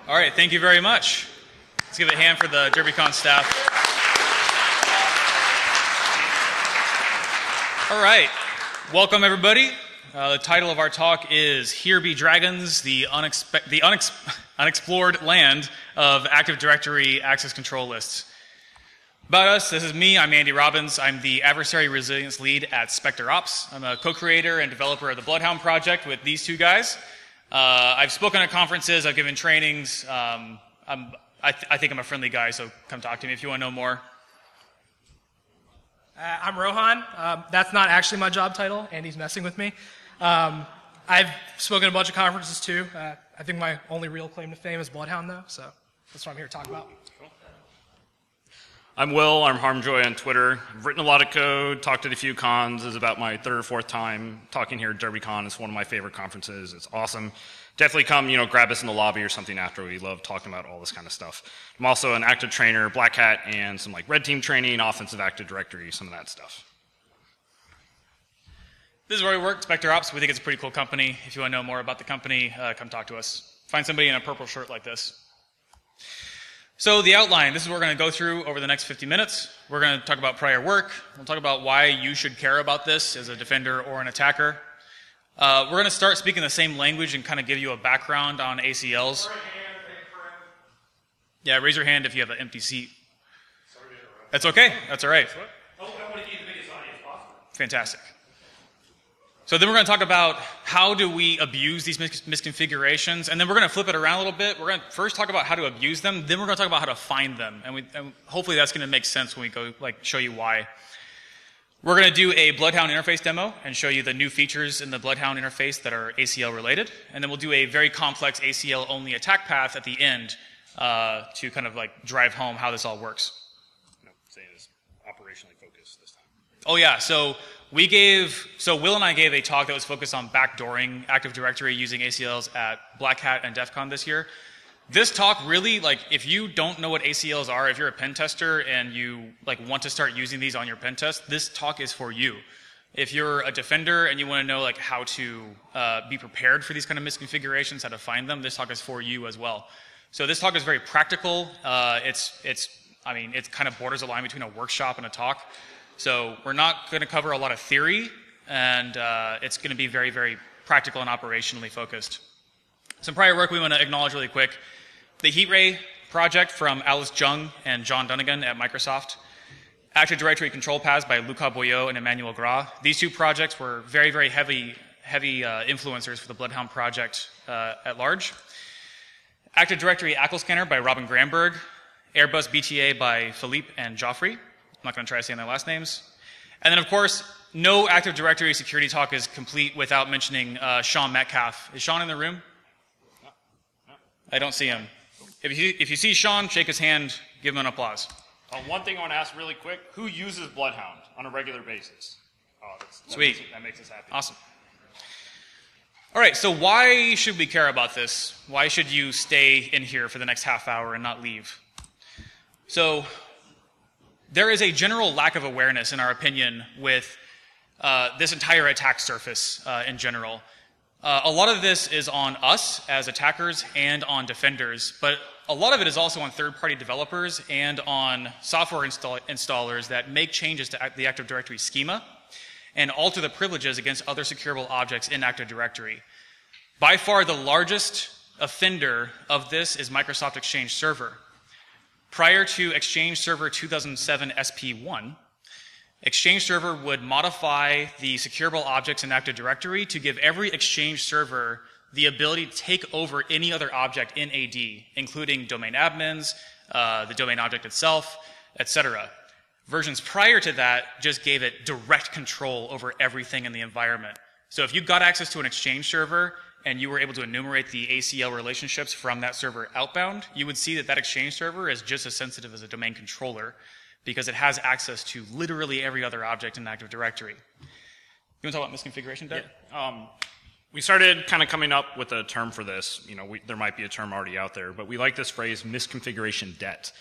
All right, thank you very much. Let's give a hand for the Derbycon staff. All right, welcome everybody. The title of our talk is Here Be Dragons, the Unexplored Land of Active Directory Access Control Lists. About us, this is me, I'm Andy Robbins. I'm the Adversary Resilience Lead at Spectre Ops. I'm a co-creator and developer of the Bloodhound project with these two guys. I've spoken at conferences, I've given trainings. I think I'm a friendly guy, so come talk to me if you want to know more. I'm Rohan. That's not actually my job title. Andy's messing with me. I've spoken at a bunch of conferences too. I think my only real claim to fame is Bloodhound, though, so that's what I'm here to talk about. I'm Will. I'm Harmjoy on Twitter. I've written a lot of code, talked at a few cons. This is about my third or fourth time talking here at Derbycon. It's one of my favorite conferences. It's awesome. Definitely come, grab us in the lobby or something after. We love talking about all this kind of stuff. I'm also an active trainer, Black Hat, and some red team training, offensive Active Directory, some of that stuff. This is where we work, Spectre Ops. We think it's a pretty cool company. If you want to know more about the company, come talk to us. Find somebody in a purple shirt like this. So the outline, this is what we're going to go through over the next 50 minutes. We're going to talk about prior work. We'll talk about why you should care about this as a defender or an attacker. We're going to start speaking the same language and kind of give you a background on ACLs. Yeah, raise your hand if you have an empty seat. That's okay. That's all right. I want to keep the biggest audience possible. Fantastic. So then we're going to talk about how do we abuse these misconfigurations, and then we're going to flip it around a little bit. We're going to first talk about how to abuse them, then we're going to talk about how to find them, and hopefully that's going to make sense when we go show you why. We're going to do a Bloodhound interface demo and show you the new features in the Bloodhound interface that are ACL related, and then we'll do a very complex ACL only attack path at the end to kind of drive home how this all works. No, saying it's operationally focused this time. Oh yeah, so Will and I gave a talk that was focused on backdooring Active Directory using ACLs at Black Hat and DEF CON this year. This talk really, if you don't know what ACLs are, if you're a pen tester and you want to start using these on your pen test, this talk is for you. If you're a defender and you want to know how to be prepared for these kind of misconfigurations, how to find them, this talk is for you as well. So this talk is very practical. It kind of borders a line between a workshop and a talk. So we're not going to cover a lot of theory, and it's going to be very, very practical and operationally focused. Some prior work we want to acknowledge really quick. The HeatRay project from Alice Jung and John Dunnigan at Microsoft. Active Directory Control Paths by Luca Boyot and Emmanuel Gras. These two projects were very, very heavy influencers for the Bloodhound project at large. Active Directory ACL Scanner by Robin Gramberg. Airbus BTA by Philippe and Joffrey. I'm not going to try to say their last names. And then, of course, no Active Directory security talk is complete without mentioning Sean Metcalf. Is Sean in the room? No. I don't see him. If you see Sean, shake his hand, give him an applause. One thing I want to ask really quick, who uses Bloodhound on a regular basis? Sweet. That makes us happy. Awesome. All right, so why should we care about this? Why should you stay in here for the next half hour and not leave? So there is a general lack of awareness, in our opinion, with this entire attack surface in general. A lot of this is on us as attackers and on defenders, but a lot of it is also on third-party developers and on software installers that make changes to the Active Directory schema and alter the privileges against other securable objects in Active Directory. By far, the largest offender of this is Microsoft Exchange Server. Prior to Exchange Server 2007 SP1, Exchange Server would modify the securable objects in Active Directory to give every Exchange server the ability to take over any other object in AD, including domain admins, the domain object itself, etc. Versions prior to that just gave it direct control over everything in the environment. So if you got access to an Exchange server and you were able to enumerate the ACL relationships from that server outbound, you would see that that Exchange server is just as sensitive as a domain controller because it has access to literally every other object in Active Directory. You want to talk about misconfiguration, Doug? Yeah. We started kind of coming up with a term for this. There might be a term already out there, but we like this phrase, misconfiguration debt.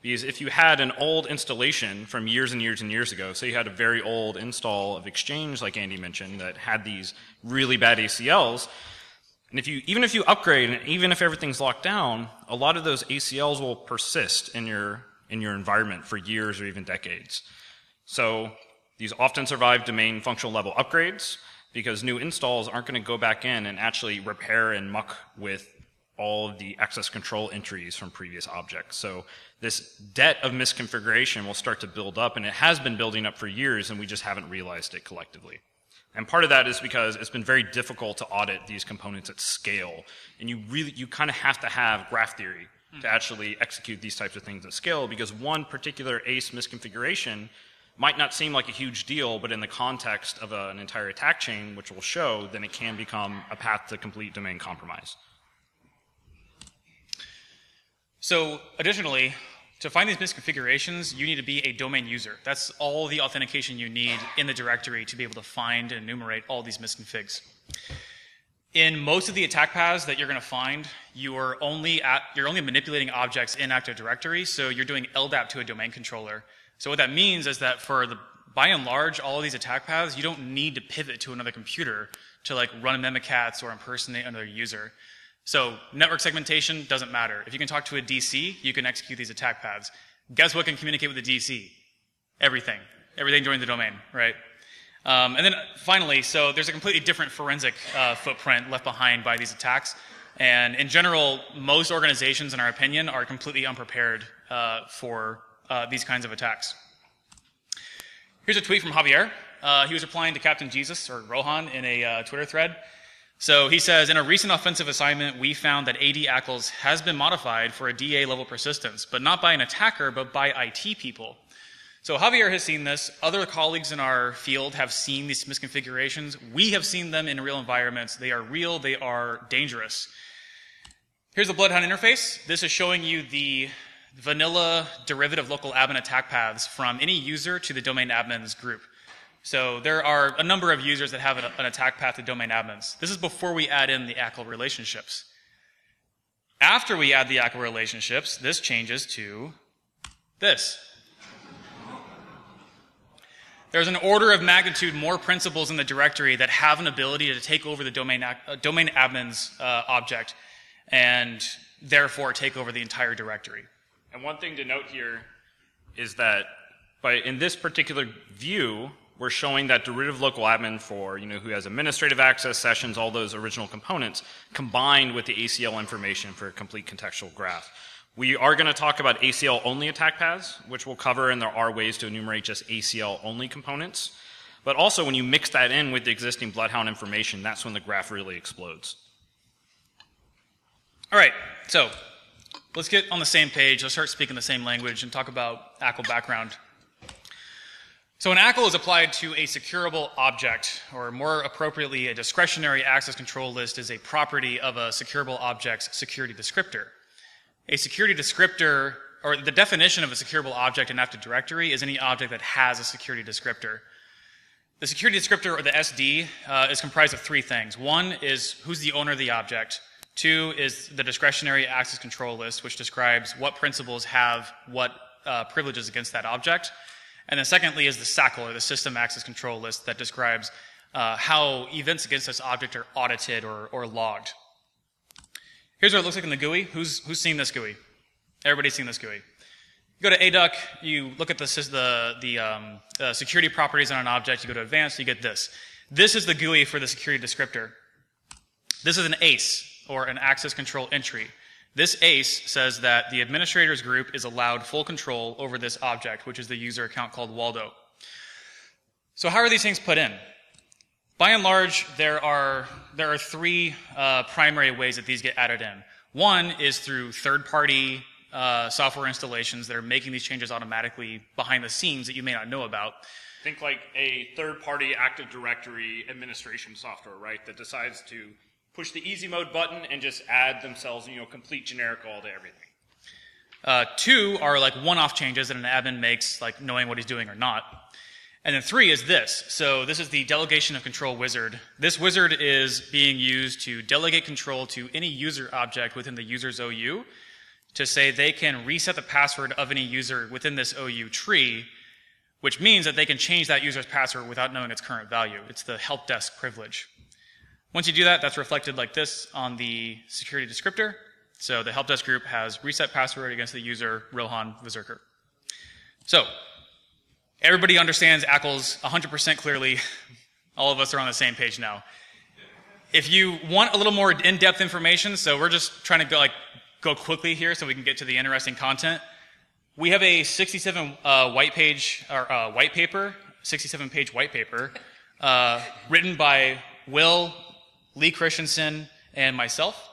Because if you had an old installation from years and years and years ago, say you had a very old install of Exchange, like Andy mentioned, that had these really bad ACLs, And even if you upgrade, and even if everything's locked down, a lot of those ACLs will persist in your environment for years or even decades. So these often survive domain functional level upgrades because new installs aren't going to go back in and actually repair and muck with all of the access control entries from previous objects. So this debt of misconfiguration will start to build up, and it has been building up for years, and we just haven't realized it collectively. And part of that is because it's been very difficult to audit these components at scale. And you kind of have to have graph theory to actually execute these types of things at scale, because one particular ACE misconfiguration might not seem like a huge deal, but in the context of an entire attack chain, which we'll show, then it can become a path to complete domain compromise. So additionally, to find these misconfigurations, you need to be a domain user. That's all the authentication you need in the directory to be able to find and enumerate all these misconfigs. In most of the attack paths that you're going to find, you're only manipulating objects in Active Directory, so you're doing LDAP to a domain controller. So what that means is that by and large, all of these attack paths, you don't need to pivot to another computer to like run Mimikatz or impersonate another user. So network segmentation doesn't matter. If you can talk to a DC, you can execute these attack paths. Guess what can communicate with the DC? Everything. Everything during the domain, right? And then finally, so there's a completely different forensic footprint left behind by these attacks. And in general, most organizations, in our opinion, are completely unprepared for these kinds of attacks. Here's a tweet from Javier. He was replying to Captain Jesus, or Rohan, in a Twitter thread. So he says, in a recent offensive assignment, we found that AD ACLs has been modified for a DA level persistence, but not by an attacker, but by IT people. So Javier has seen this. Other colleagues in our field have seen these misconfigurations. We have seen them in real environments. They are real. They are dangerous. Here's the Bloodhound interface. This is showing you the vanilla derivative local admin attack paths from any user to the domain admins group. So there are a number of users that have an attack path to domain admins. This is before we add in the ACL relationships. After we add the ACL relationships, this changes to this. There's an order of magnitude more principals in the directory that have an ability to take over the domain admins object and therefore take over the entire directory. And one thing to note here is that in this particular view, we're showing that derivative local admin for, who has administrative access, sessions, all those original components, combined with the ACL information for a complete contextual graph. We are going to talk about ACL-only attack paths, which we'll cover, and there are ways to enumerate just ACL-only components. But also, when you mix that in with the existing Bloodhound information, that's when the graph really explodes. All right, so let's get on the same page. Let's start speaking the same language and talk about ACL background. So an ACL is applied to a securable object, or more appropriately, a discretionary access control list is a property of a securable object's security descriptor. A security descriptor, or the definition of a securable object in Active Directory, is any object that has a security descriptor. The security descriptor, or the SD, is comprised of three things. One is who's the owner of the object. Two is the discretionary access control list, which describes what principals have what privileges against that object. And then secondly is the SACL, or the System Access Control List, that describes how events against this object are audited or logged. Here's what it looks like in the GUI. Who's seen this GUI? Everybody's seen this GUI. You go to ADUC, you look at the security properties on an object, you go to Advanced, you get this. This is the GUI for the security descriptor. This is an ACE, or an access control entry. This ACE says that the administrator's group is allowed full control over this object, which is the user account called Waldo. So how are these things put in? By and large, there are three primary ways that these get added in. One is through third-party software installations that are making these changes automatically behind the scenes that you may not know about. Think like a third-party Active Directory administration software, right, that decides to push the easy mode button and just add themselves, complete generic all to everything. Two are like one-off changes that an admin makes, like knowing what he's doing or not. And then three is this. So this is the delegation of control wizard. This wizard is being used to delegate control to any user object within the user's OU to say they can reset the password of any user within this OU tree, which means that they can change that user's password without knowing its current value. It's the help desk privilege. Once you do that, that's reflected like this on the security descriptor. So the help desk group has reset password against the user Rohan Berserker. So everybody understands ACLs 100% clearly. All of us are on the same page now. If you want a little more in-depth information, so we're just trying to go quickly here so we can get to the interesting content. We have a 67 white paper, 67-page white paper, written by Will, Lee Christensen, and myself.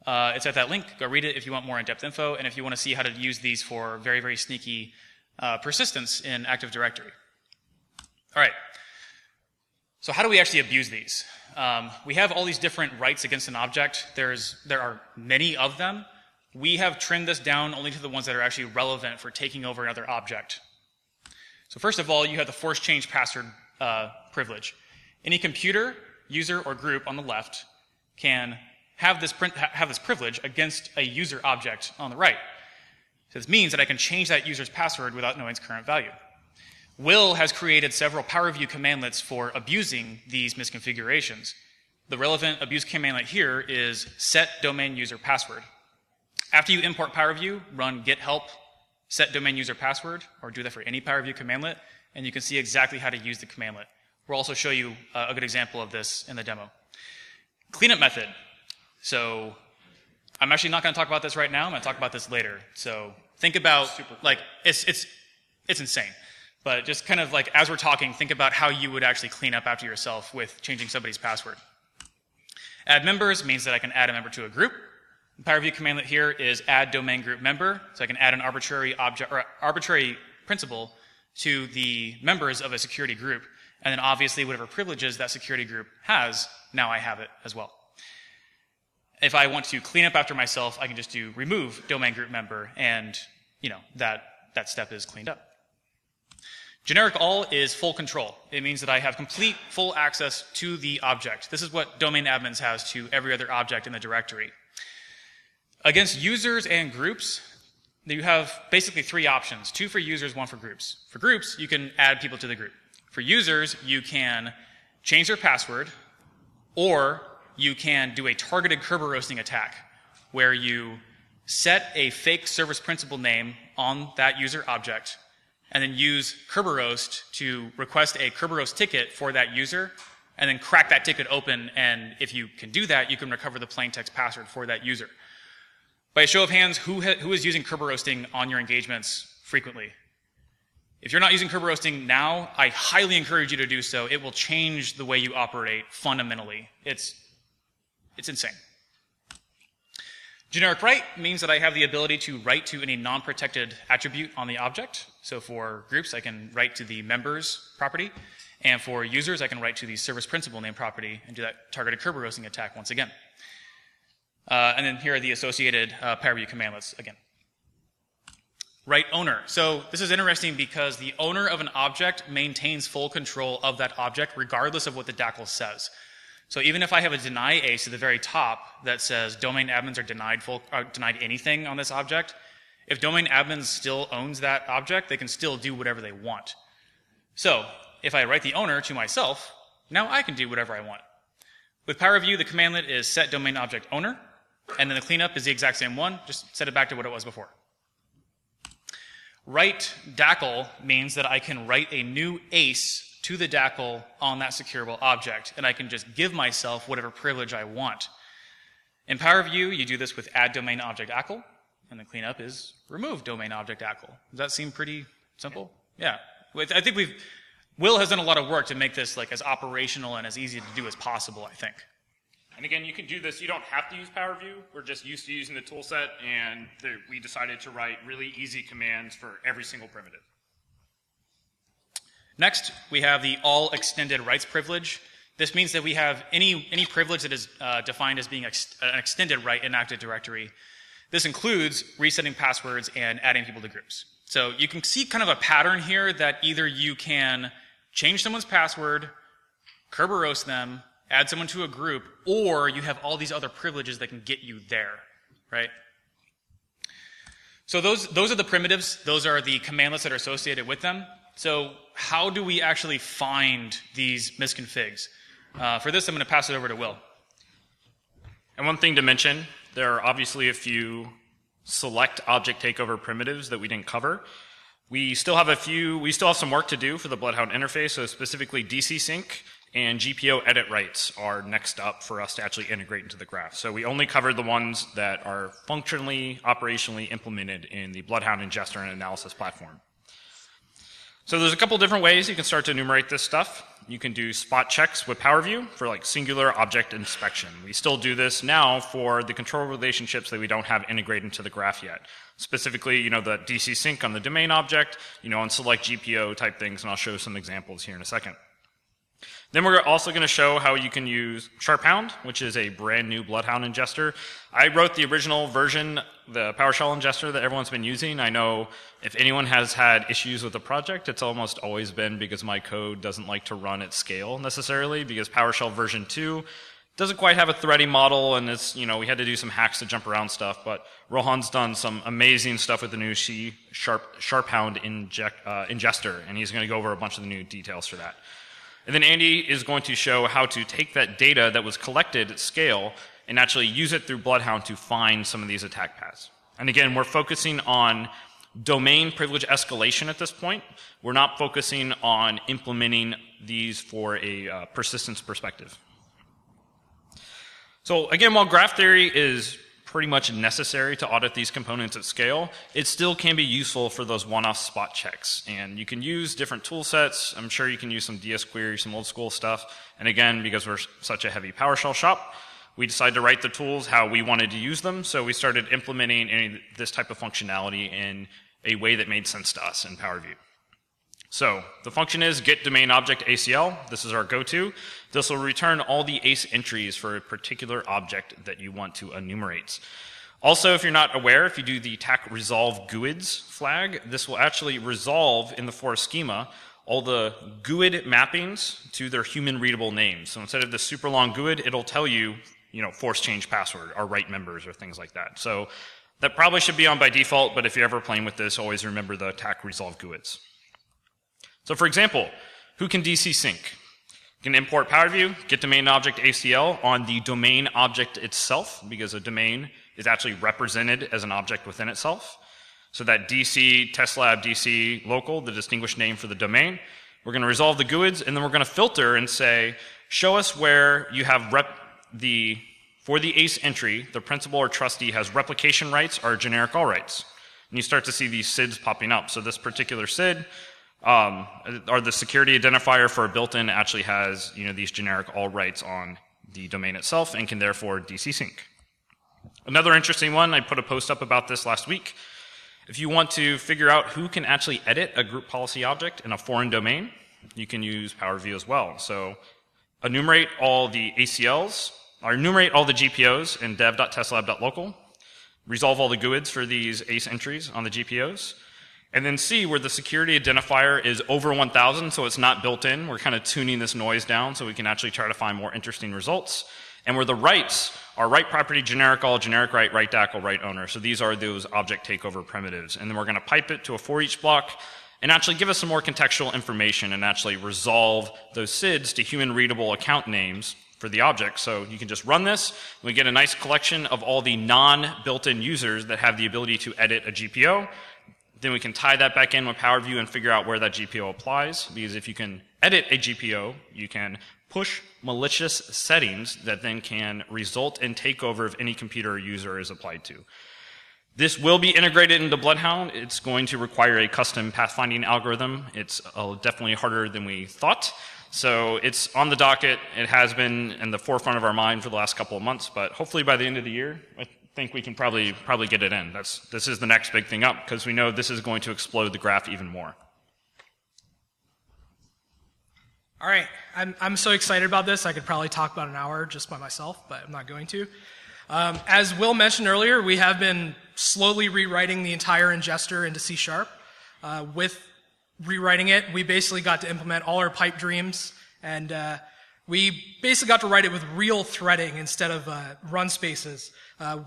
It's at that link. Go read it if you want more in-depth info, and if you want to see how to use these for very, very sneaky persistence in Active Directory. All right. So how do we actually abuse these? We have all these different rights against an object. There are many of them. We have trimmed this down only to the ones that are actually relevant for taking over another object. So first of all, you have the force change password privilege. Any computer, user, or group on the left can have this privilege against a user object on the right. So this means that I can change that user's password without knowing its current value. Will has created several PowerView commandlets for abusing these misconfigurations. The relevant abuse commandlet here is set domain user password. After you import PowerView, run git help set domain user password, or do that for any PowerView commandlet, and you can see exactly how to use the commandlet. We'll also show you a good example of this in the demo. Cleanup method. So I'm actually not going to talk about this right now. I'm going to talk about this later. So think about, it's insane. But just kind of as we're talking, think about how you would actually clean up after yourself with changing somebody's password. Add members means that I can add a member to a group. The PowerView commandlet here is add domain group member, so I can add an arbitrary object or arbitrary principal to the members of a security group, and then obviously whatever privileges that security group has, now I have it as well. If I want to clean up after myself, I can just do remove domain group member, and that step is cleaned up. Generic all is full control. It means that I have complete full access to the object. This is what domain admins has to every other object in the directory. Against users and groups, you have basically three options, 2 for users, 1 for groups. For groups, you can add people to the group. For users, you can change their password, or you can do a targeted Kerber roasting attack, where you set a fake service principal name on that user object, and then use Kerber roast to request a Kerber roast ticket for that user, and then crack that ticket open, and if you can do that, you can recover the plain text password for that user. By a show of hands, who is using Kerber roasting on your engagements frequently? If you're not using Kerber roasting now, I highly encourage you to do so. It will change the way you operate fundamentally. It's insane. Generic write means that I have the ability to write to any non-protected attribute on the object. So for groups, I can write to the members property. And for users, I can write to the service principal name property and do that targeted Kerber roasting attack once again. And then here are the associated PowerView commandlets again. Write owner. So this is interesting because the owner of an object maintains full control of that object regardless of what the DACL says. So even if I have a deny ace at the very top that says domain admins are denied anything on this object, if domain admins still owns that object, they can still do whatever they want. So if I write the owner to myself, now I can do whatever I want. With PowerView, the commandlet is set domain object owner, and then the cleanup is the exact same one, just set it back to what it was before. Write DACL means that I can write a new ace to the DACL on that securable object, and I can just give myself whatever privilege I want. In PowerView, you do this with add domain object ACL, and the cleanup is remove domain object ACL. Does that seem pretty simple? Yeah. I think Will has done a lot of work to make this as operational and as easy to do as possible, I think. And again, you can do this. You don't have to use PowerView. We're just used to using the toolset, and we decided to write really easy commands for every single primitive. Next, we have the all extended rights privilege. This means that we have any privilege that is defined as being an extended right in Active Directory. This includes resetting passwords and adding people to groups. So you can see kind of a pattern here that either you can change someone's password, Kerber roast them, add someone to a group, or you have all these other privileges that can get you there, right? So those are the primitives. Those are the commandlets that are associated with them. So how do we actually find these misconfigs? For this, I'm going to pass it over to Will. And one thing to mention, there are obviously a few select object takeover primitives that we didn't cover. We still have some work to do for the Bloodhound interface, so specifically DC sync and GPO edit rights are next up for us to actually integrate into the graph. So we only covered the ones that are functionally, operationally implemented in the Bloodhound ingester and analysis platform. So there's a couple different ways you can start to enumerate this stuff. You can do spot checks with PowerView for like singular object inspection. We still do this now for the control relationships that we don't have integrated into the graph yet. Specifically, the DC sync on the domain object, on select GPO type things, and I'll show some examples here in a second. Then we're also going to show how you can use SharpHound, which is a brand new Bloodhound ingester. I wrote the original version, the PowerShell ingester that everyone's been using. I know if anyone has had issues with the project, it's almost always been because my code doesn't like to run at scale necessarily, because PowerShell version 2 doesn't quite have a threading model, and it's, we had to do some hacks to jump around stuff, but Rohan's done some amazing stuff with the new SharpHound ingester, and he's going to go over a bunch of the new details for that. And then Andy is going to show how to take that data that was collected at scale and actually use it through Bloodhound to find some of these attack paths. And again, we're focusing on domain privilege escalation at this point. We're not focusing on implementing these for a persistence perspective. So again, while graph theory is pretty much necessary to audit these components at scale, it still can be useful for those one-off spot checks. And you can use different tool sets. I'm sure you can use some DS query, some old school stuff. And again, because we're such a heavy PowerShell shop, we decided to write the tools how we wanted to use them. So we started implementing this type of functionality in a way that made sense to us in PowerView. So the function is get domain object ACL. This is our go-to. This will return all the ACE entries for a particular object that you want to enumerate. Also, if you're not aware, if you do the tac resolve GUIDs flag, this will actually resolve in the for schema all the GUID mappings to their human readable names. So instead of the super long GUID, it'll tell you, force change password or write members or things like that. So that probably should be on by default, but if you're ever playing with this, always remember the tac resolve GUIDs. So for example, who can DC sync? You can import PowerView, get domain object ACL on the domain object itself, because a domain is actually represented as an object within itself. So that DC, test lab, DC, local, the distinguished name for the domain. We're going to resolve the GUIDs, and then we're going to filter and say, show us where you have for the ACE entry, the principal or trustee has replication rights or generic all rights. And you start to see these SIDs popping up. So this particular SID, or the security identifier for a built-in actually has these generic all rights on the domain itself and can therefore DC sync. Another interesting one, I put a post up about this last week. If you want to figure out who can actually edit a group policy object in a foreign domain, you can use PowerView as well. So enumerate all the ACLs, or enumerate all the GPOs in dev.testlab.local, resolve all the GUIDs for these ACE entries on the GPOs, and then see where the security identifier is over 1,000, so it's not built in. We're kind of tuning this noise down so we can actually try to find more interesting results. And where the rights are write property, generic all, generic write DACL, write owner. So these are those object takeover primitives. And then we're going to pipe it to a for each block and actually give us some more contextual information and actually resolve those SIDs to human readable account names for the object. So you can just run this, and we get a nice collection of all the non-built-in users that have the ability to edit a GPO. Then we can tie that back in with PowerView and figure out where that GPO applies, because if you can edit a GPO, you can push malicious settings that then can result in takeover of any computer or user is applied to. This will be integrated into Bloodhound. It's going to require a custom pathfinding algorithm. It's definitely harder than we thought. So it's on the docket. It has been in the forefront of our mind for the last couple of months, but hopefully by the end of the year, I think we can probably get it in. This is the next big thing up, because we know this is going to explode the graph even more. All right, I'm so excited about this. I could probably talk about an hour just by myself, but I'm not going to. As Will mentioned earlier, we have been slowly rewriting the entire ingester into C#. With rewriting it, we basically got to implement all our pipe dreams, and we basically got to write it with real threading instead of run spaces.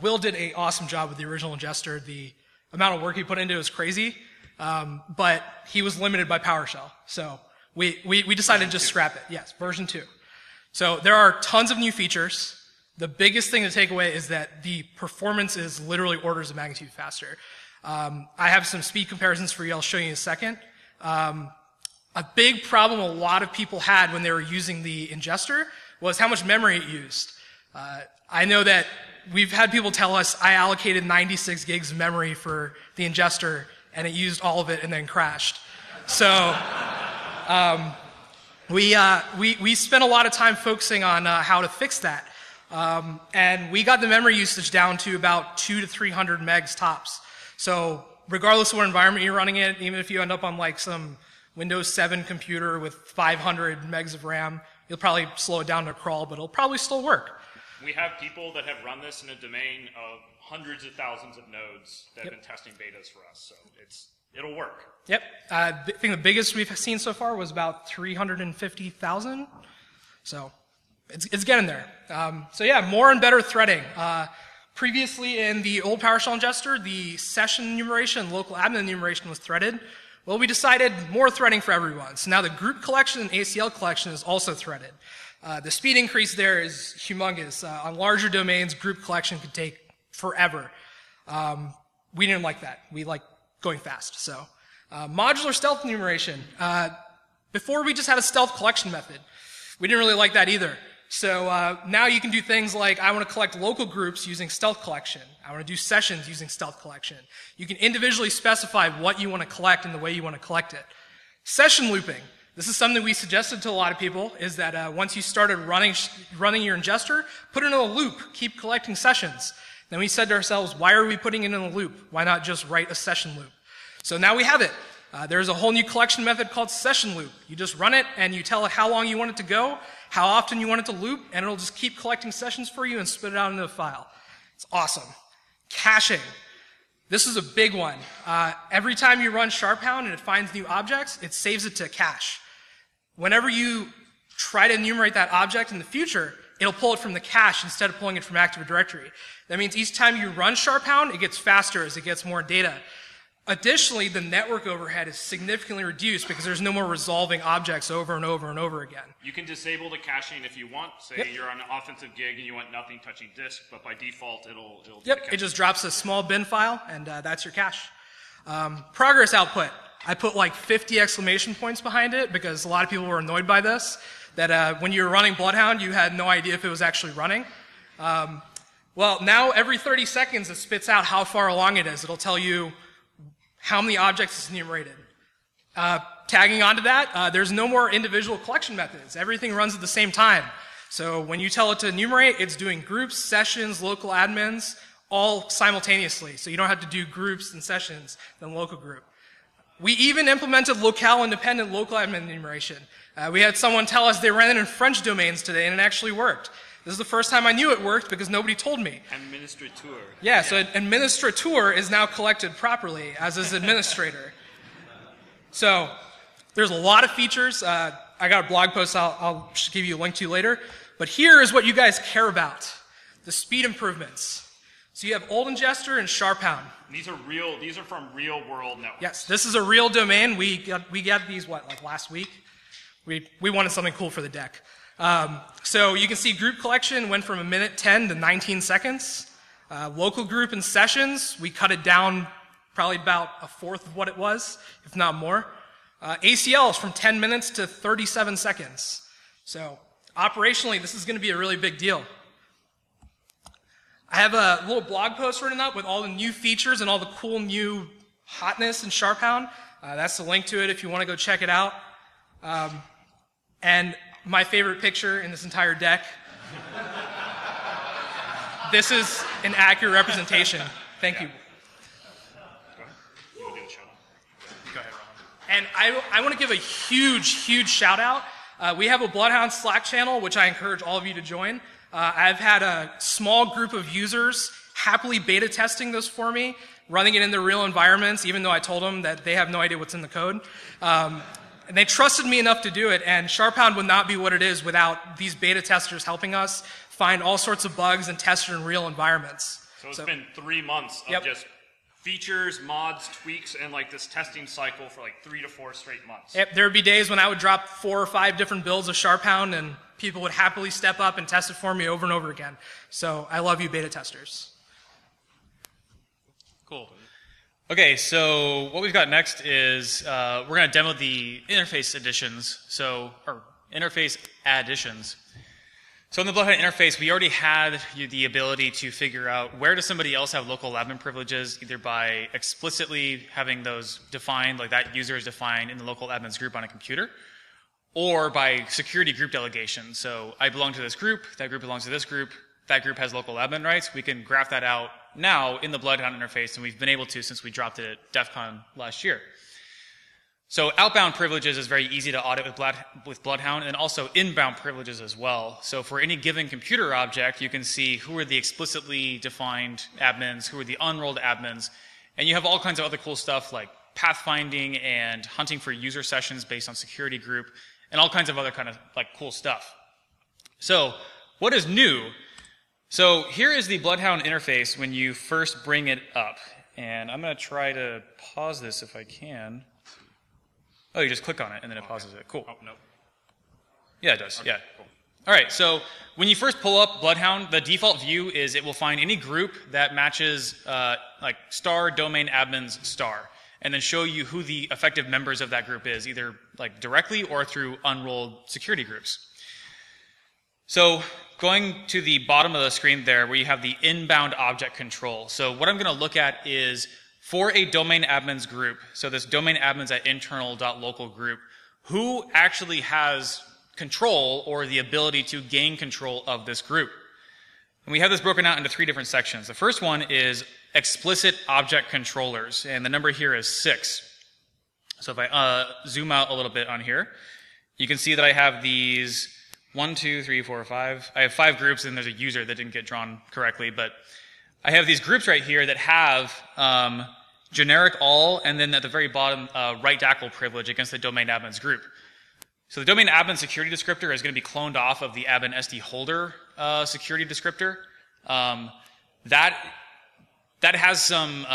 Will did an awesome job with the original ingester. The amount of work he put into it was crazy, but he was limited by PowerShell. So we decided to just scrap it. Yes, version 2. So there are tons of new features. The biggest thing to take away is that the performance is literally orders of magnitude faster. I have some speed comparisons for you. I'll show you in a second. A big problem a lot of people had when they were using the ingester was how much memory it used. I know that we've had people tell us I allocated 96 gigs of memory for the ingester and it used all of it and then crashed. So we spent a lot of time focusing on how to fix that. And we got the memory usage down to about 200 to 300 megs tops. So regardless of what environment you're running in, even if you end up on like some Windows 7 computer with 500 megs of RAM, you'll probably slow it down to a crawl, but it'll probably still work. We have people that have run this in a domain of hundreds of thousands of nodes that have been testing betas for us, so it'll work. Yep. I think the biggest we've seen so far was about 350,000. So it's getting there. So yeah, more and better threading. Previously in the old PowerShell ingester, the session enumeration, local admin enumeration was threaded. Well, we decided more threading for everyone. So now the group collection and ACL collection is also threaded. The speed increase there is humongous. On larger domains, group collection could take forever. We didn't like that. We like going fast. So modular stealth enumeration. Before we just had a stealth collection method. We didn't really like that either. So now you can do things like, I want to collect local groups using stealth collection. I want to do sessions using stealth collection. You can individually specify what you want to collect and the way you want to collect it. Session looping. This is something we suggested to a lot of people, is that once you started running your ingester, put it in a loop. Keep collecting sessions. Then we said to ourselves, why are we putting it in a loop? Why not just write a session loop? So now we have it. There's a whole new collection method called session loop. You just run it and you tell it how long you want it to go, how often you want it to loop, and it'll just keep collecting sessions for you and spit it out into a file. It's awesome. Caching. This is a big one. Every time you run SharpHound and it finds new objects, it saves it to cache. Whenever you try to enumerate that object in the future, it'll pull it from the cache instead of pulling it from Active Directory. That means each time you run SharpHound, it gets faster as it gets more data. Additionally, the network overhead is significantly reduced because there's no more resolving objects over and over and over again. You can disable the caching if you want. Say you're on an offensive gig and you want nothing touching disk, but by default, it'll do the caching. It just drops a small bin file, and that's your cache. Progress output. I put like 50 exclamation points behind it because a lot of people were annoyed by this, that when you were running Bloodhound, you had no idea if it was actually running. Well, now every 30 seconds, it spits out how far along it is. It'll tell you how many objects it's enumerated. Tagging onto that, there's no more individual collection methods. Everything runs at the same time. So when you tell it to enumerate, it's doing groups, sessions, local admins, all simultaneously. So you don't have to do groups and sessions, then local group. We even implemented locale independent local admin enumeration. We had someone tell us they ran it in French domains today, and it actually worked. This is the first time I knew it worked because nobody told me. Administrateur. Yeah, so administrateur is now collected properly, as is administrator. So there's a lot of features. I got a blog post I'll give you a link to later. But here is what you guys care about, the speed improvements. So you have Old Ingester and SharpHound. These are from real world networks. Yes, this is a real domain. We got these, like last week? We wanted something cool for the deck. So you can see group collection went from 1:10 to 19 seconds. Local group and sessions, we cut it down probably about a fourth of what it was, if not more. ACLs from 10 minutes to 37 seconds. So operationally, this is going to be a really big deal. I have a little blog post written up with all the new features and all the cool new hotness in SharpHound. That's the link to it if you want to go check it out. And my favorite picture in this entire deck. This is an accurate representation. Thank you. You want to do the shout out? Go ahead, Rohan. And I want to give a huge shout out. We have a Bloodhound Slack channel, which I encourage all of you to join. I've had a small group of users happily beta testing this for me, running it in their real environments, even though I told them that they have no idea what's in the code. And they trusted me enough to do it, and SharpHound would not be what it is without these beta testers helping us find all sorts of bugs and test it in real environments. So it's been 3 months of just features, mods, tweaks, and like this testing cycle for like 3 to 4 straight months. Yep, there would be days when I would drop 4 or 5 different builds of SharpHound, and people would happily step up and test it for me over and over again. So I love you, beta testers. Cool. Okay, so what we've got next is we're going to demo the interface additions, or interface additions. So in the Bloodhound interface, we already had the ability to figure out where does somebody else have local admin privileges, either by explicitly having those defined, like that user is defined in the local admins group on a computer, or by security group delegation. So I belong to this group, that group belongs to this group, that group has local admin rights. We can graph that out now in the Bloodhound interface, and we've been able to since we dropped it at DEF CON last year. So outbound privileges is very easy to audit with Bloodhound, and also inbound privileges as well. So for any given computer object, you can see who are the explicitly defined admins, who are the unrolled admins, and you have all kinds of other cool stuff like pathfinding and hunting for user sessions based on security group, and all kinds of other kind of like cool stuff. So what is new? So here is the Bloodhound interface when you first bring it up, and I'm going to try to pause this if I can. Oh, you just click on it, and then it pauses it. Cool. Oh, no. Yeah, it does. Okay, Yeah. cool. All right, so when you first pull up Bloodhound, the default view is it will find any group that matches like star domain admins star, and then show you who the effective members of that group is, either like directly or through unrolled security groups. So going to the bottom of the screen there where you have the inbound object control. So what I'm going to look at is for a domain admins group, so this domain admins at internal.local group, who actually has control or the ability to gain control of this group. And we have this broken out into 3 different sections. The first one is explicit object controllers, and the number here is 6. So if I zoom out a little bit on here, you can see that I have these 1, 2, 3, 4, 5. I have 5 groups, and there's a user that didn't get drawn correctly, but I have these groups right here that have generic all, and then at the very bottom, right DACL privilege against the domain admins group. So the domain admin security descriptor is going to be cloned off of the admin SD holder security descriptor. That has some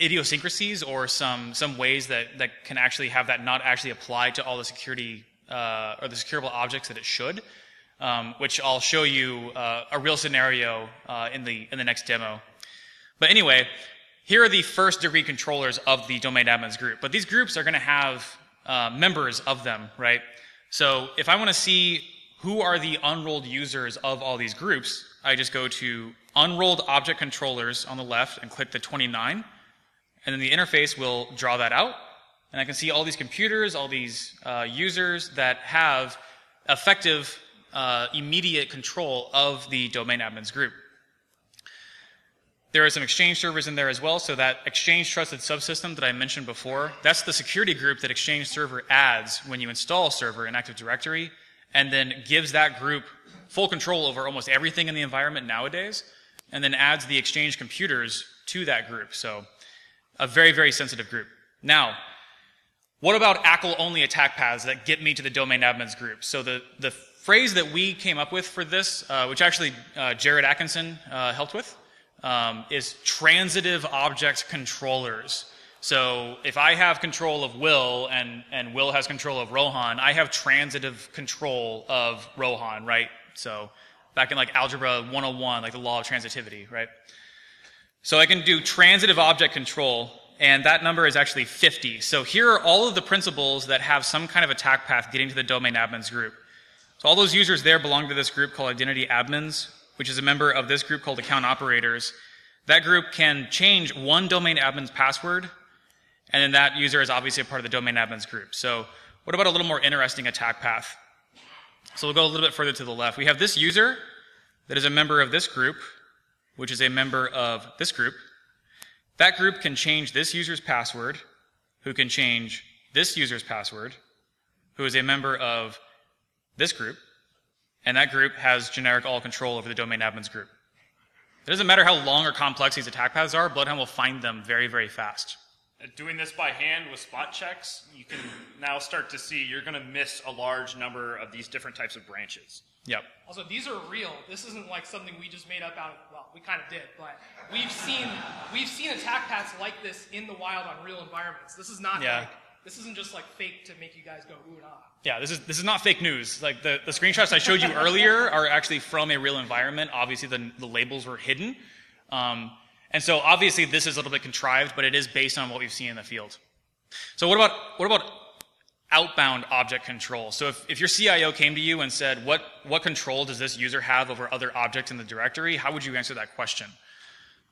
idiosyncrasies or some ways that can actually have that not actually apply to all the security or the securable objects that it should, which I'll show you a real scenario in the next demo. But anyway, here are the first degree controllers of the domain admins group. But these groups are going to have members of them, right? So if I want to see who are the unrolled users of all these groups, I just go to unrolled object controllers on the left and click the 29, and then the interface will draw that out, and I can see all these computers, all these users that have effective immediate control of the domain admins group. There are some Exchange servers in there as well, so that Exchange Trusted Subsystem that I mentioned before, that's the security group that Exchange Server adds when you install a server in Active Directory, and then gives that group full control over almost everything in the environment nowadays, and then adds the Exchange computers to that group. So a very, very sensitive group. Now, what about ACL-only attack paths that get me to the domain admins group? So the phrase that we came up with for this, which actually Jared Atkinson helped with, is transitive object controllers. So if I have control of Will and Will has control of Rohan, I have transitive control of Rohan, right? So back in like Algebra 101, like the law of transitivity, right? So I can do transitive object control, and that number is actually 50. So here are all of the principals that have some kind of attack path getting to the domain admins group. So all those users there belong to this group called identity admins, which is a member of this group called account operators. That group can change one domain admin's password, and then that user is obviously a part of the domain admins group. So what about a little more interesting attack path? So we'll go a little bit further to the left. We have this user that is a member of this group, which is a member of this group. That group can change this user's password, who can change this user's password, who is a member of this group, and that group has generic all control over the domain admins group. It doesn't matter how long or complex these attack paths are, Bloodhound will find them very, very fast. Doing this by hand with spot checks, you can now start to see you're going to miss a large number of these different types of branches. Yep. Also, these are real. This isn't like something we just made up out of, well, we kind of did, but we've seen attack paths like this in the wild on real environments. This is not like This isn't just like fake to make you guys go ooh and ah. Yeah, this is not fake news. Like the screenshots I showed you earlier are actually from a real environment. Obviously, the labels were hidden. And so obviously this is a little bit contrived, but it is based on what we've seen in the field. So what about outbound object control? So if your CIO came to you and said, what control does this user have over other objects in the directory, how would you answer that question?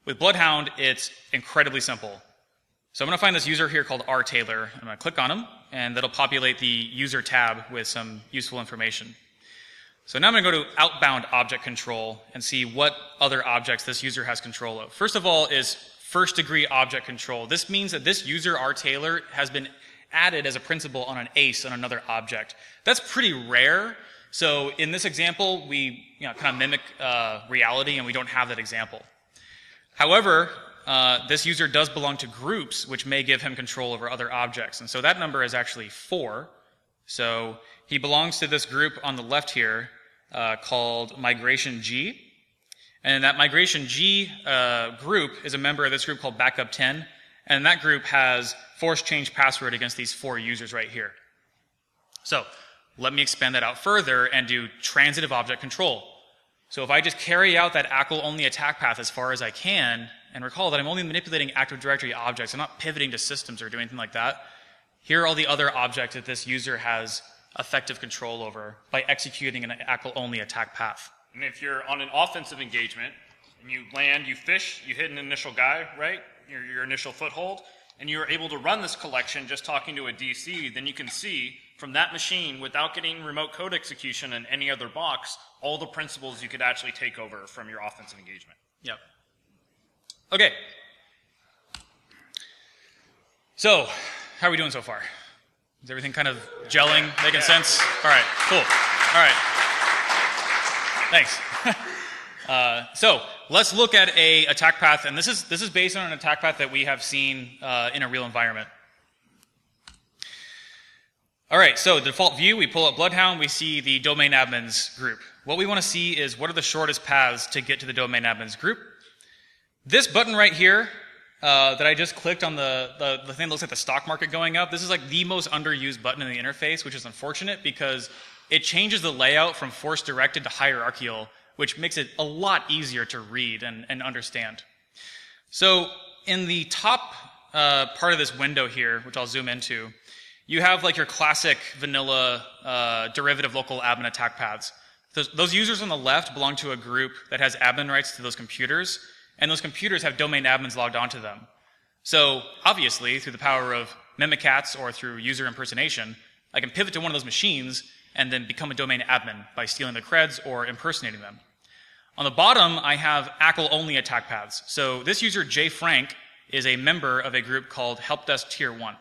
With Bloodhound, it's incredibly simple. So I'm going to find this user here called rtaylor. I'm going to click on him, and that'll populate the user tab with some useful information. So now I'm going to go to outbound object control and see what other objects this user has control of. First of all is first degree object control. This means that this user rtaylor has been added as a principal on an ACE on another object. That's pretty rare. So in this example, we kind of mimic reality, and we don't have that example. However, this user does belong to groups, which may give him control over other objects. And so that number is actually 4. So he belongs to this group on the left here called Migration G. And that Migration G group is a member of this group called Backup 10. And that group has force change password against these 4 users right here. So let me expand that out further and do transitive object control. So if I just carry out that ACL-only attack path as far as I can, and recall that I'm only manipulating Active Directory objects, I'm not pivoting to systems or doing anything like that, here are all the other objects that this user has effective control over by executing an ACL-only attack path. And if you're on an offensive engagement, and you land, you fish, you hit an initial guy, right? Your initial foothold, and you're able to run this collection just talking to a DC, then you can see from that machine, without getting remote code execution in any other box, all the principles you could actually take over from your offensive engagement. Yep. Okay. So, how are we doing so far? Is everything kind of gelling, making sense? All right, cool. All right. Thanks. So let's look at a attack path, and this is based on an attack path that we have seen in a real environment. All right, so the default view, we pull up Bloodhound, we see the domain admins group. What we want to see is what are the shortest paths to get to the domain admins group. This button right here that I just clicked on the thing that looks like the stock market going up, this is like the most underused button in the interface, which is unfortunate because it changes the layout from force directed to hierarchical, which makes it a lot easier to read and understand. So in the top part of this window here, which I'll zoom into, you have like your classic vanilla derivative local admin attack paths. Those users on the left belong to a group that has admin rights to those computers, and those computers have domain admins logged onto them. So obviously, through the power of Mimikatz or through user impersonation, I can pivot to one of those machines and then become a domain admin by stealing the creds or impersonating them. On the bottom, I have ACL-only attack paths. So this user, J. Frank, is a member of a group called Helpdesk Tier 1.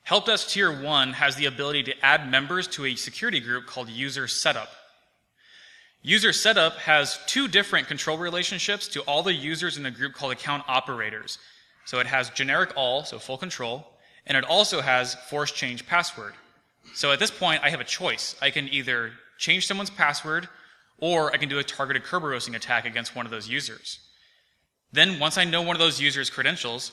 Helpdesk Tier 1 has the ability to add members to a security group called User Setup. User Setup has 2 different control relationships to all the users in the group called Account Operators. So it has generic all, so full control, and it also has force change password. So at this point, I have a choice. I can either change someone's password, or I can do a targeted Kerberosing attack against one of those users. Then once I know one of those users' credentials,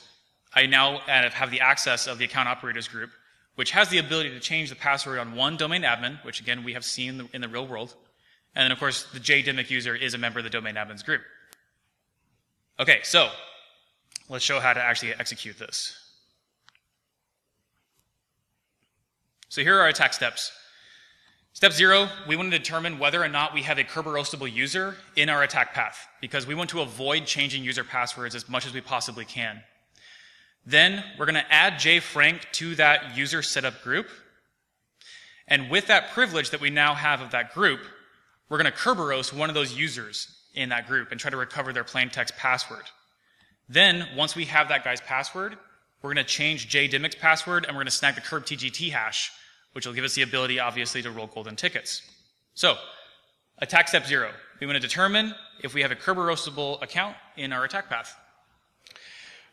I now have the access of the Account Operators group, which has the ability to change the password on one domain admin, which again we have seen in the real world. And then of course the JDMIC user is a member of the domain admins group. Okay, so let's show how to actually execute this. So here are our attack steps. Step 0, we want to determine whether or not we have a Kerberosable user in our attack path, because we want to avoid changing user passwords as much as we possibly can. Then we're going to add J. Frank to that user setup group. And with that privilege that we now have of that group, we're going to Kerberos one of those users in that group and try to recover their plaintext password. Then, once we have that guy's password, we're going to change JDMIC's password and we're going to snag the KERB-TGT hash, which will give us the ability, obviously, to roll golden tickets. So, attack step 0. We want to determine if we have a Kerberosable account in our attack path.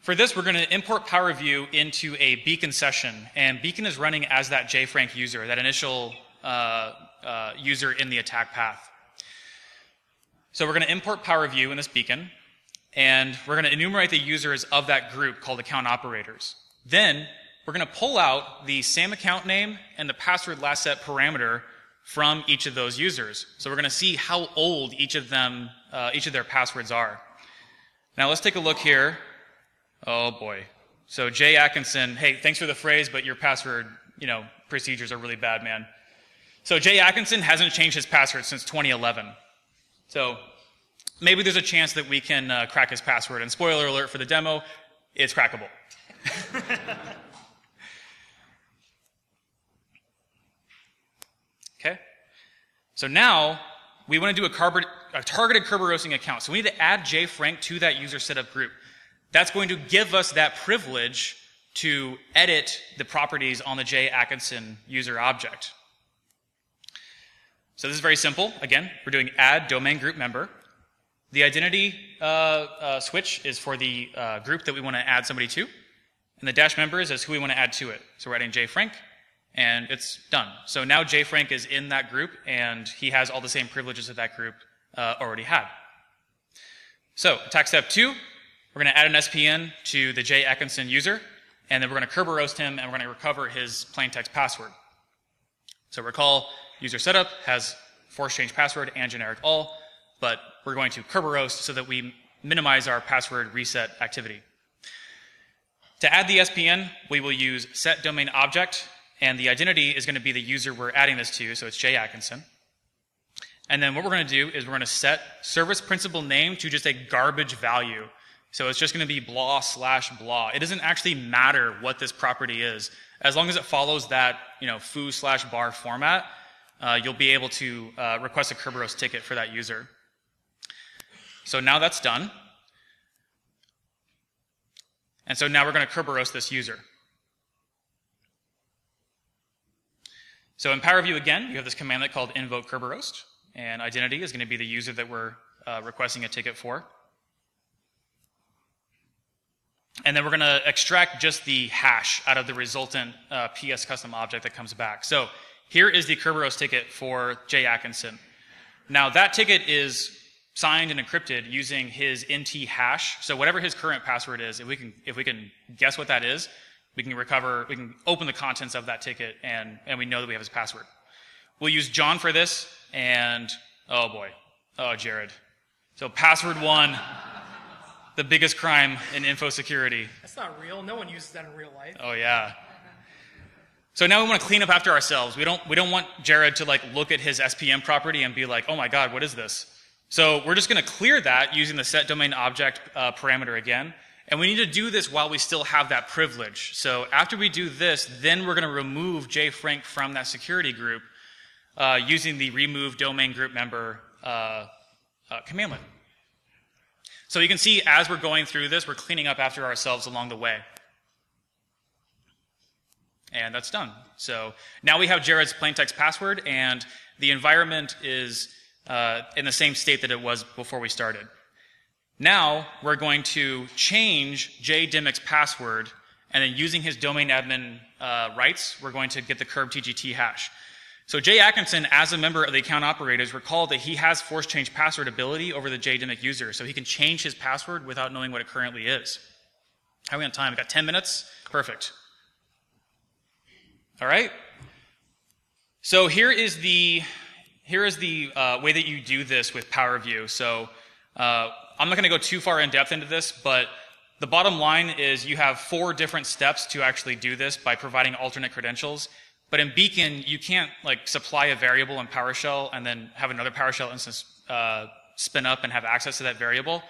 For this, we're going to import PowerView into a Beacon session, and Beacon is running as that JFrank user, that initial user in the attack path. So we're going to import PowerView in this Beacon, and we're going to enumerate the users of that group called Account Operators. Then, we're going to pull out the same account name and the password last set parameter from each of those users. So we're going to see how old each of their passwords are. Now let's take a look here. Oh boy. So Jay Atkinson, hey, thanks for the phrase, but your password, procedures are really bad, man. So Jay Atkinson hasn't changed his password since 2011. So maybe there's a chance that we can crack his password. And spoiler alert for the demo, it's crackable. Okay. So now we want to do a targeted Kerberoasting account. So we need to add Jay Frank to that user setup group. That's going to give us that privilege to edit the properties on the Jay Atkinson user object. So this is very simple. Again, we're doing add domain group member. The identity switch is for the group that we want to add somebody to. And the dash members is who we want to add to it. So we're adding Jay Frank, and it's done. So now Jay Frank is in that group, and he has all the same privileges that that group already had. So attack step 2, we're going to add an SPN to the Jay Atkinson user, and then we're going to Kerberoast him, and we're going to recover his plain text password. So recall, user setup has force change password and generic all, but we're going to Kerberoast so that we minimize our password reset activity. To add the SPN, we will use set domain object, and the identity is going to be the user we're adding this to, so it's Jay Atkinson. And then what we're going to do is we're going to set service principal name to just a garbage value. So it's just going to be blah/blah. It doesn't actually matter what this property is. As long as it follows that, foo/bar format, you'll be able to request a Kerberoast ticket for that user. So now that's done. And so now we're going to Kerberoast this user. So in PowerView, again, you have this commandlet called invoke Kerberoast, and identity is going to be the user that we're requesting a ticket for. And then we're going to extract just the hash out of the resultant PS custom object that comes back. So here is the Kerberoast ticket for Jay Atkinson. Now that ticket is signed and encrypted using his NT hash. So whatever his current password is, if we can guess what that is, we can open the contents of that ticket and we know that we have his password. We'll use John for this, and oh boy, Jared. So password 1, the biggest crime in info security. That's not real. No one uses that in real life. Oh yeah. So now we want to clean up after ourselves. We don't want Jared to look at his SPM property and be like, oh my god, what is this? So we're just going to clear that using the set domain object parameter again. And we need to do this while we still have that privilege. So after we do this, then we're going to remove Jay Frank from that security group using the remove domain group member commandlet. So you can see as we're going through this, we're cleaning up after ourselves along the way. And that's done. So now we have Jared's plaintext password, and the environment is in the same state that it was before we started. Now we're going to change Jay Dimmick's password, and then using his domain admin rights, we're going to get the KERB-TGT hash. So Jay Atkinson, as a member of the account operators, recall that he has force change password ability over the Jay Dimmick user, so he can change his password without knowing what it currently is. How are we on time? We got 10 minutes? Perfect. All right. So here is the way that you do this with PowerView. So I'm not going to go too far in depth into this, but the bottom line is you have 4 different steps to actually do this by providing alternate credentials. But in Beacon, you can't supply a variable in PowerShell and then have another PowerShell instance spin up and have access to that variable.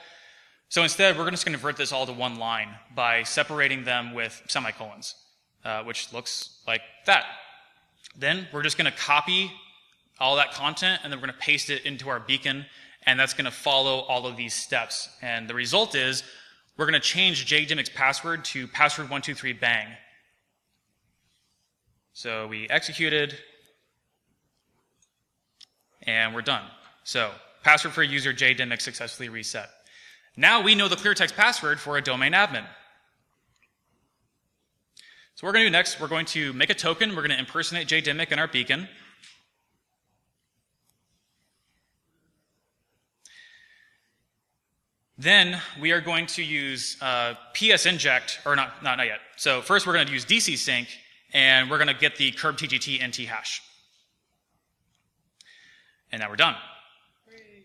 So instead, we're just going to convert this all to one line by separating them with semicolons, which looks like that. Then we're just going to copy all that content, and then we're going to paste it into our Beacon, and that's going to follow all of these steps. And the result is we're going to change Jay Dimmick's password to password123 bang. So we executed, and we're done. So password for user Jay Dimmick successfully reset. Now we know the clear text password for a domain admin. So what we're going to do next, we're going to make a token. We're going to impersonate Jay Dimmick in our Beacon. Then we are going to use PS inject, or not yet. So first we're going to use DC sync, and we're going to get the curb TGT NT hash. And now we're done.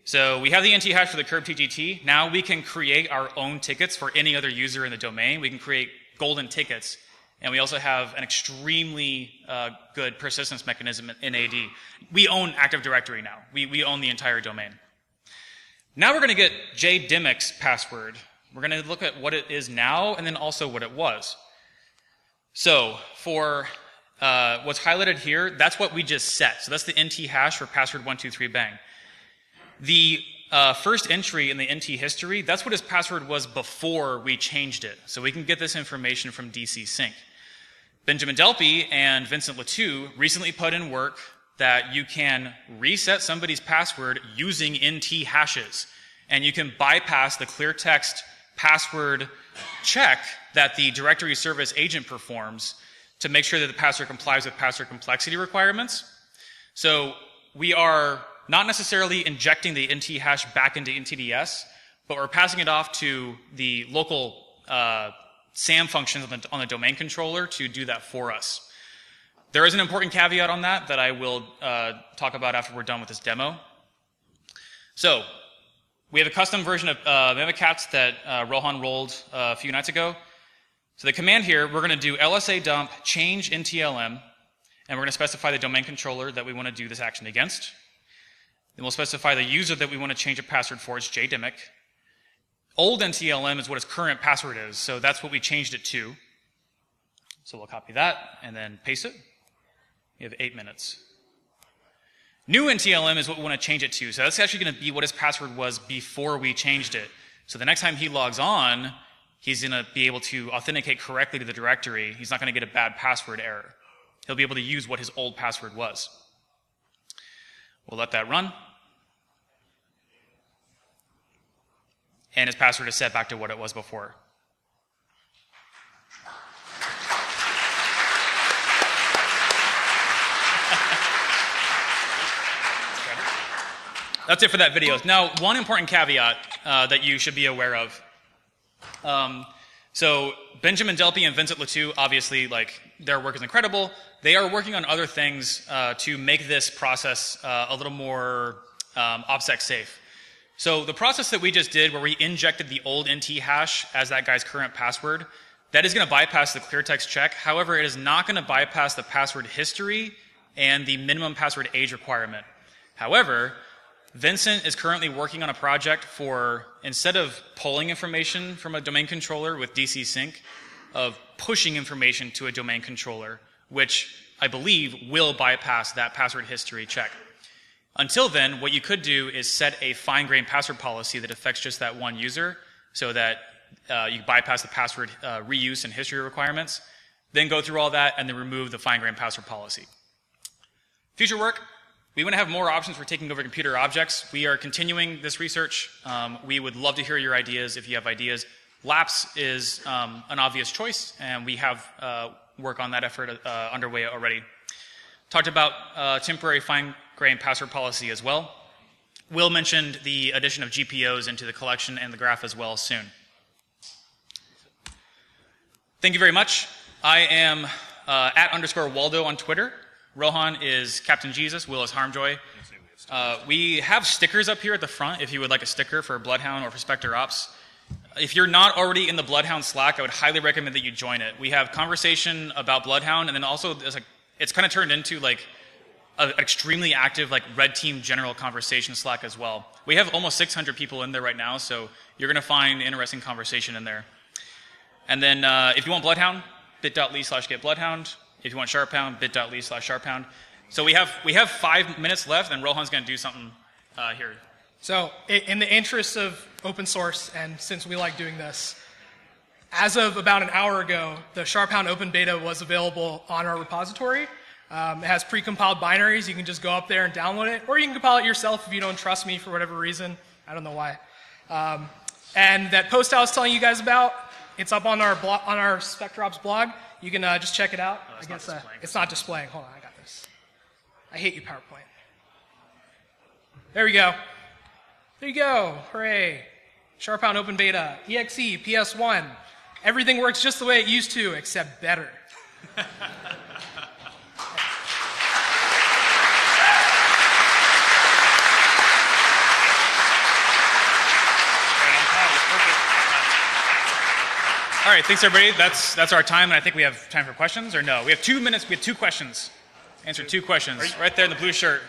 So we have the NT hash for the curb TGT. Now we can create our own tickets for any other user in the domain. We can create golden tickets. And we also have an extremely good persistence mechanism in AD. We own Active Directory now. We own the entire domain. Now we're going to get JDimic's password. We're going to look at what it is now and then also what it was. So for what's highlighted here, that's what we just set. So that's the NT hash for password 123 bang. The first entry in the NT history, that's what his password was before we changed it. So we can get this information from DC sync. Benjamin Delpy and Vincent Latou recently put in work that you can reset somebody's password using NT hashes. And you can bypass the clear text password check that the directory service agent performs to make sure that the password complies with password complexity requirements. So we are not necessarily injecting the NT hash back into NTDS, but we're passing it off to the local SAM functions on the domain controller to do that for us. There is an important caveat on that I will talk about after we're done with this demo. So we have a custom version of Mimikatz that Rohan rolled a few nights ago. So the command here, we're going to do LSA dump change NTLM, and we're going to specify the domain controller that we want to do this action against. Then we'll specify the user that we want to change a password for, it's JDimic. Old NTLM is what its current password is, so that's what we changed it to. So we'll copy that and then paste it. We have 8 minutes. New NTLM is what we want to change it to, so that's actually going to be what his password was before we changed it. So the next time he logs on, he's going to be able to authenticate correctly to the directory. He's not going to get a bad password error. He'll be able to use what his old password was. We'll let that run. And his password is set back to what it was before. That's it for that video. Now, one important caveat that you should be aware of. So Benjamin Delpy and Vincent Latou, obviously, their work is incredible. They are working on other things to make this process a little more OPSEC safe. So the process that we just did, where we injected the old NT hash as that guy's current password, that is going to bypass the clear text check. However, it is not going to bypass the password history and the minimum password age requirement. However, Vincent is currently working on a project for, instead of pulling information from a domain controller with DC sync, of pushing information to a domain controller, which I believe will bypass that password history check. Until then, what you could do is set a fine-grained password policy that affects just that one user, so that you bypass the password reuse and history requirements, then go through all that, and then remove the fine-grained password policy. Future work. We want to have more options for taking over computer objects. We are continuing this research. We would love to hear your ideas if you have ideas. Laps is an obvious choice, and we have work on that effort underway already. Talked about temporary fine-grained password policy as well. Will mentioned the addition of GPOs into the collection and the graph as well soon. Thank you very much. I am @_Waldo on Twitter. Rohan is Captain Jesus. Will is Harmjoy. We have stickers up here at the front if you would like a sticker for Bloodhound or for Spectre Ops. If you're not already in the Bloodhound Slack, I would highly recommend that you join it. We have conversation about Bloodhound, and then also it's kind of turned into an extremely active Red Team general conversation Slack as well. We have almost 600 people in there right now, so you're going to find interesting conversation in there. And then if you want Bloodhound, bit.ly/getbloodhound. If you want Sharphound, bit.ly/Sharphound. So we have 5 minutes left, and Rohan's going to do something here. So in the interest of open source, and since we like doing this, as of about an hour ago, the Sharphound open beta was available on our repository. It has pre-compiled binaries. You can just go up there and download it, or you can compile it yourself if you don't trust me for whatever reason. I don't know why. And that post I was telling you guys about, it's up on our Spectre Ops blog. You can just check it out. Oh, I guess it's not displaying. Hold on, I got this. I hate you, PowerPoint. There we go. There you go. Hooray. Sharpout Open Beta, EXE, PS1. Everything works just the way it used to, except better. All right, thanks everybody. That's our time, and I think we have time for questions, or no? We have 2 minutes. We have 2 questions. Answer 2 questions. Right there in the blue shirt.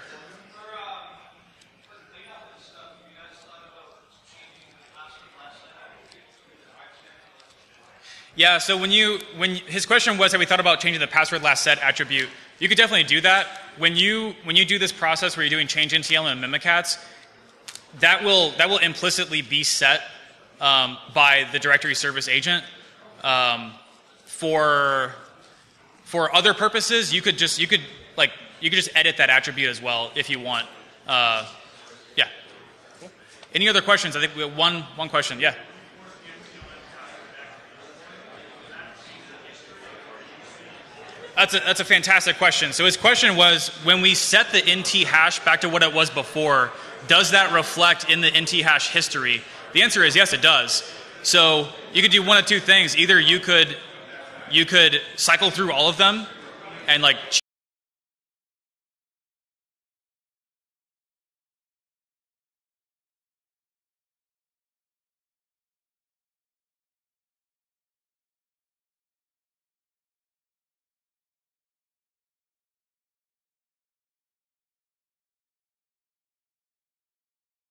Yeah. So when his question was, have we thought about changing the password last set attribute? You could definitely do that. When you do this process where you're doing change NTL and Mimikatz, that will implicitly be set by the directory service agent. For other purposes, you could just edit that attribute as well if you want. Yeah. Cool. Any other questions? I think we have one question. Yeah. That's a fantastic question. So his question was, when we set the NT hash back to what it was before, does that reflect in the NT hash history? The answer is yes, it does. So you could do one of 2 things. Either you could cycle through all of them and